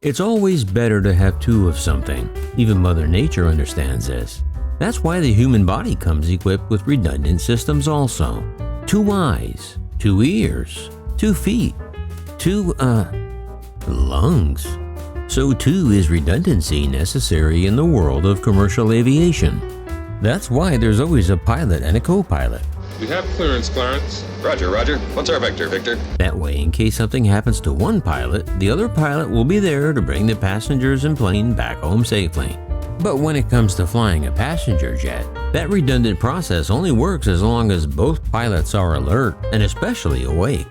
It's always better to have two of something. Even Mother Nature understands this. That's why the human body comes equipped with redundant systems also. 2 eyes, 2 ears, 2 feet, 2, lungs. So too is redundancy necessary in the world of commercial aviation. That's why there's always a pilot and a co-pilot. We have clearance, Clarence. Roger, roger. What's our vector, Victor? That way, in case something happens to one pilot, the other pilot will be there to bring the passengers and plane back home safely. But when it comes to flying a passenger jet, that redundant process only works as long as both pilots are alert and especially awake.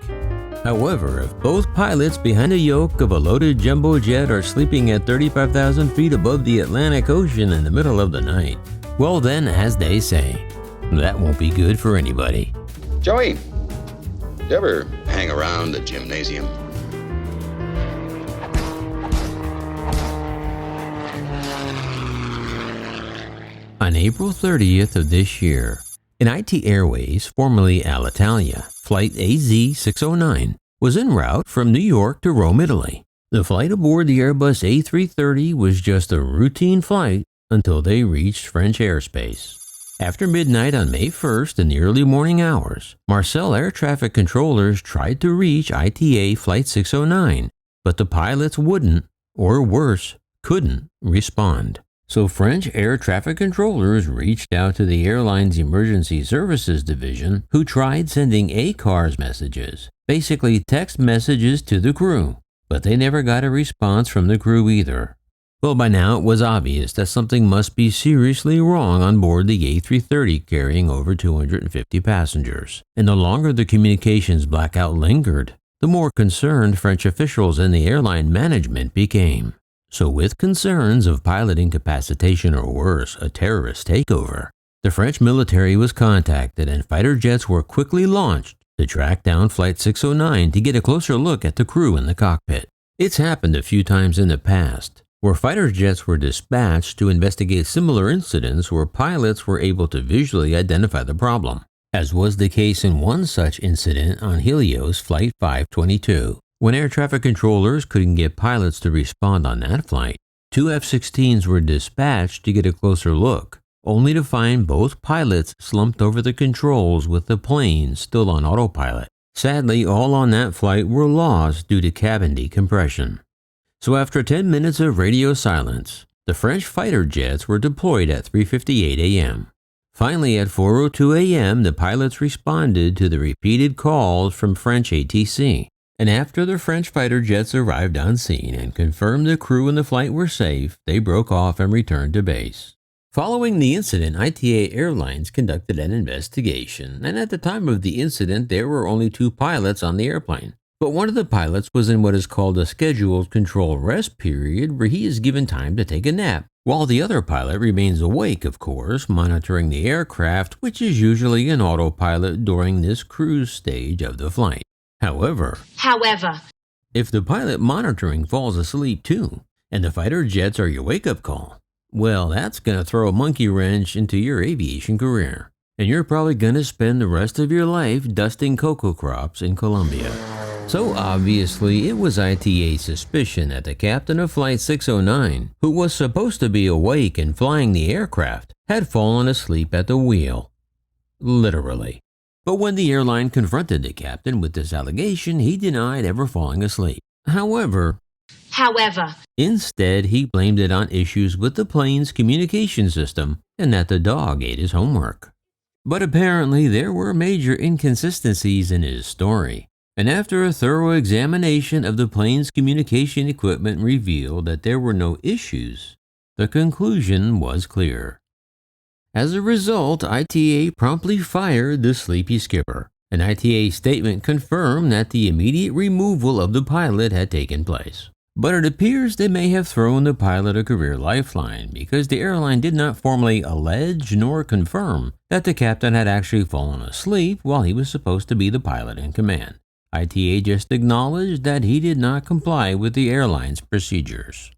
However, if both pilots behind the yoke of a loaded jumbo jet are sleeping at 35,000 feet above the Atlantic Ocean in the middle of the night, well then, as they say, that won't be good for anybody. Joey, you ever hang around the gymnasium? On April 30th of this year, an ITA Airways, formerly Alitalia, flight AZ609, was en route from New York to Rome, Italy. The flight aboard the Airbus A330 was just a routine flight until they reached French airspace. After midnight on May 1st in the early morning hours, Marseille air traffic controllers tried to reach ITA Flight 609, but the pilots wouldn't, or worse, couldn't respond. So French air traffic controllers reached out to the airline's emergency services division, who tried sending ACARS messages, basically text messages to the crew, but they never got a response from the crew either. Well, by now it was obvious that something must be seriously wrong on board the A330 carrying over 250 passengers. And the longer the communications blackout lingered, the more concerned French officials and the airline management became. So with concerns of pilot incapacitation or worse, a terrorist takeover, the French military was contacted and fighter jets were quickly launched to track down Flight 609 to get a closer look at the crew in the cockpit. It's happened a few times in the past, where fighter jets were dispatched to investigate similar incidents where pilots were able to visually identify the problem, as was the case in one such incident on Helios Flight 522. When air traffic controllers couldn't get pilots to respond on that flight, 2 F-16s were dispatched to get a closer look, only to find both pilots slumped over the controls with the plane still on autopilot. Sadly, all on that flight were lost due to cabin decompression. So after 10 minutes of radio silence, the French fighter jets were deployed at 3:58 a.m. Finally, at 4:02 a.m., the pilots responded to the repeated calls from French ATC. And after the French fighter jets arrived on scene and confirmed the crew and the flight were safe, they broke off and returned to base. Following the incident, ITA Airlines conducted an investigation, and at the time of the incident, there were only 2 pilots on the airplane. But one of the pilots was in what is called a scheduled control rest period, where he is given time to take a nap, while the other pilot remains awake, of course, monitoring the aircraft, which is usually an autopilot during this cruise stage of the flight. However, if the pilot monitoring falls asleep too, and the fighter jets are your wake-up call, well, that's going to throw a monkey wrench into your aviation career, and you're probably going to spend the rest of your life dusting cocoa crops in Colombia. So obviously, it was ITA's suspicion that the captain of Flight 609, who was supposed to be awake and flying the aircraft, had fallen asleep at the wheel. Literally. But when the airline confronted the captain with this allegation, he denied ever falling asleep. However, instead he blamed it on issues with the plane's communication system and that the dog ate his homework. But apparently there were major inconsistencies in his story. And after a thorough examination of the plane's communication equipment revealed that there were no issues, the conclusion was clear. As a result, ITA promptly fired the sleepy skipper. An ITA statement confirmed that the immediate removal of the pilot had taken place. But it appears they may have thrown the pilot a career lifeline because the airline did not formally allege nor confirm that the captain had actually fallen asleep while he was supposed to be the pilot in command. ITA just acknowledged that he did not comply with the airline's procedures.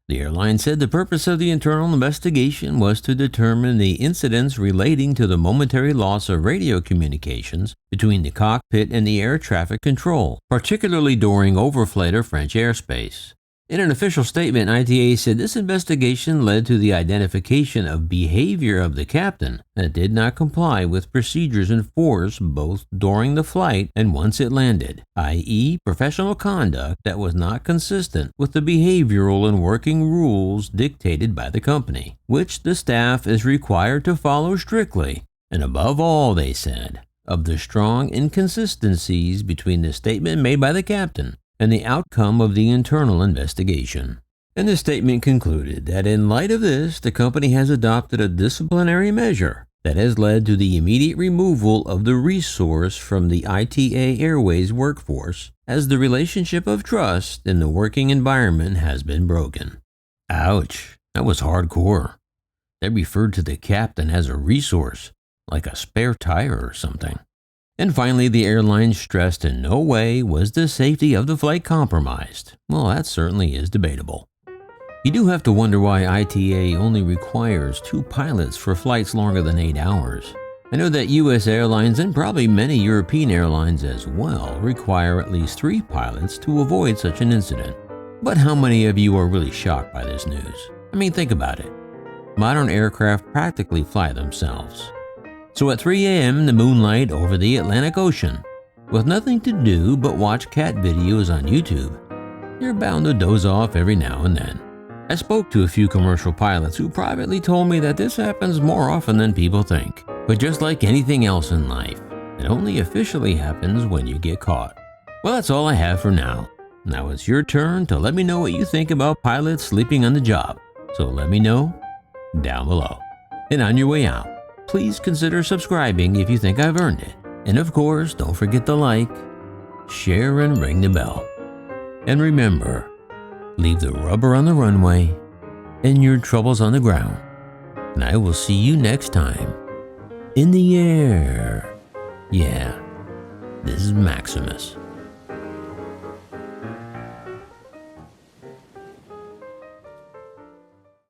The airline said the purpose of the internal investigation was to determine the incidents relating to the momentary loss of radio communications between the cockpit and the air traffic control, particularly during overflight of French airspace. In an official statement, ITA said this investigation led to the identification of behavior of the captain that did not comply with procedures enforced both during the flight and once it landed, i.e. professional conduct that was not consistent with the behavioral and working rules dictated by the company, which the staff is required to follow strictly. And above all, they said, of the strong inconsistencies between the statement made by the captain and the outcome of the internal investigation. And the statement concluded that in light of this, the company has adopted a disciplinary measure that has led to the immediate removal of the resource from the ITA Airways workforce as the relationship of trust in the working environment has been broken. Ouch, that was hardcore. They referred to the captain as a resource, like a spare tire or something. And finally, the airline stressed in no way was the safety of the flight compromised. Well, that certainly is debatable. You do have to wonder why ITA only requires 2 pilots for flights longer than 8 hours. I know that US Airlines and probably many European airlines as well require at least 3 pilots to avoid such an incident. But how many of you are really shocked by this news? I mean, think about it. Modern aircraft practically fly themselves. So at 3 a.m. in the moonlight over the Atlantic Ocean, with nothing to do but watch cat videos on YouTube, you're bound to doze off every now and then. I spoke to a few commercial pilots who privately told me that this happens more often than people think. But just like anything else in life, it only officially happens when you get caught. Well, that's all I have for now. Now it's your turn to let me know what you think about pilots sleeping on the job. So let me know down below. And on your way out, please consider subscribing if you think I've earned it. And of course, don't forget to like, share, and ring the bell. And remember, leave the rubber on the runway and your troubles on the ground. And I will see you next time in the air. Yeah, this is Maximus.